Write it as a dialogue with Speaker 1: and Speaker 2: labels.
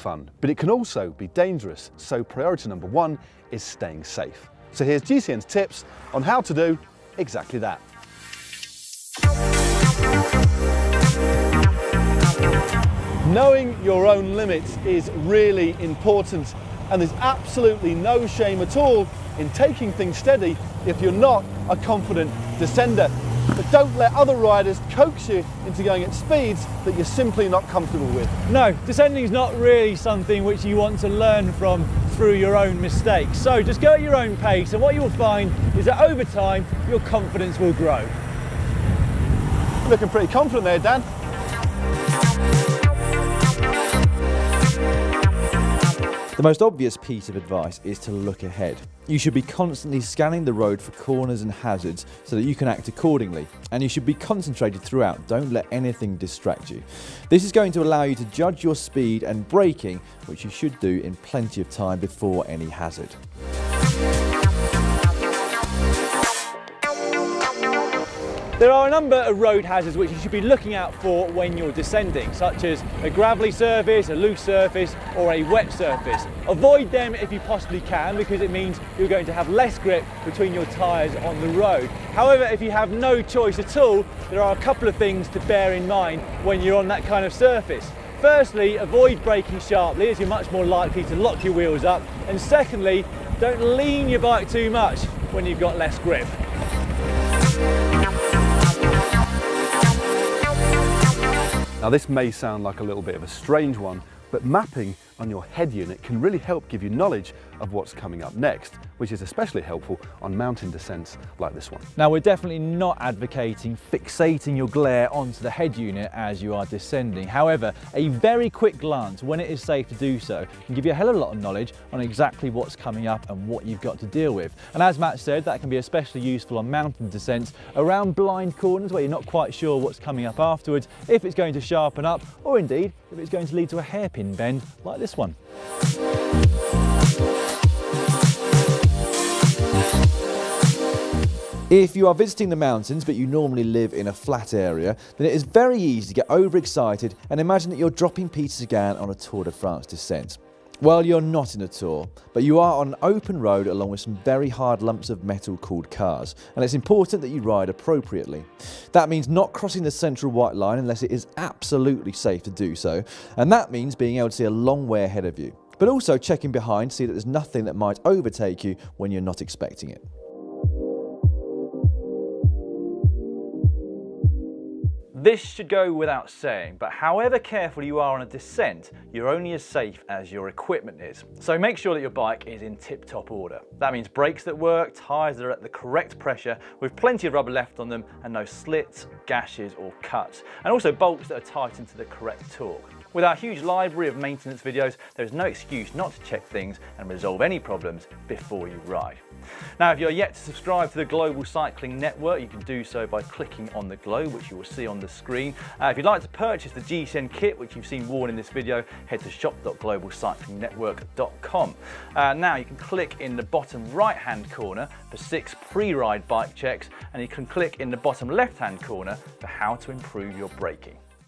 Speaker 1: fun, but it can also be dangerous, so priority number one is staying safe. So here's GCN's tips on how to do exactly that. Knowing your own limits is really important, and there's absolutely no shame at all in taking things steady if you're not a confident descender. But don't let other riders coax you into going at speeds that you're simply not comfortable with.
Speaker 2: No, descending is not really something which you want to learn from through your own mistakes. So just go at your own pace, and what you'll find is that over time, your confidence will grow.
Speaker 1: Looking pretty confident there, Dan.
Speaker 3: The most obvious piece of advice is to look ahead. You should be constantly scanning the road for corners and hazards so that you can act accordingly. And you should be concentrated throughout. Don't let anything distract you. This is going to allow you to judge your speed and braking, which you should do in plenty of time before any hazard.
Speaker 2: There are a number of road hazards which you should be looking out for when you're descending, such as a gravelly surface, a loose surface, or a wet surface. Avoid them if you possibly can, because it means you're going to have less grip between your tyres on the road. However, if you have no choice at all, there are a couple of things to bear in mind when you're on that kind of surface. Firstly, avoid braking sharply, as you're much more likely to lock your wheels up. And secondly, don't lean your bike too much when you've got less grip.
Speaker 1: Now this may sound like a little bit of a strange one, but mapping on your head unit can really help give you knowledge of what's coming up next, which is especially helpful on mountain descents like this one.
Speaker 2: Now, we're definitely not advocating fixating your glare onto the head unit as you are descending. However, a very quick glance, when it is safe to do so, can give you a hell of a lot of knowledge on exactly what's coming up and what you've got to deal with. And as Matt said, that can be especially useful on mountain descents around blind corners where you're not quite sure what's coming up afterwards, if it's going to sharpen up, or indeed if it's going to lead to a hairpin bend like this one.
Speaker 3: If you are visiting the mountains but you normally live in a flat area, then it is very easy to get overexcited and imagine that you're dropping Peter Sagan on a Tour de France descent. Well, you're not in a Tour, but you are on an open road along with some very hard lumps of metal called cars, and it's important that you ride appropriately. That means not crossing the central white line unless it is absolutely safe to do so, and that means being able to see a long way ahead of you, but also checking behind to see that there's nothing that might overtake you when you're not expecting it.
Speaker 2: This should go without saying, but however careful you are on a descent, you're only as safe as your equipment is. So make sure that your bike is in tip-top order. That means brakes that work, tyres that are at the correct pressure, with plenty of rubber left on them and no slits, gashes or cuts. And also bolts that are tightened to the correct torque. With our huge library of maintenance videos, there is no excuse not to check things and resolve any problems before you ride. Now, if you're yet to subscribe to the Global Cycling Network, you can do so by clicking on the globe, which you will see on the screen. If you'd like to purchase the GCN kit, which you've seen worn in this video, head to shop.globalcyclingnetwork.com. Now, you can click in the bottom right-hand corner for 6 pre-ride bike checks, and you can click in the bottom left-hand corner for how to improve your braking.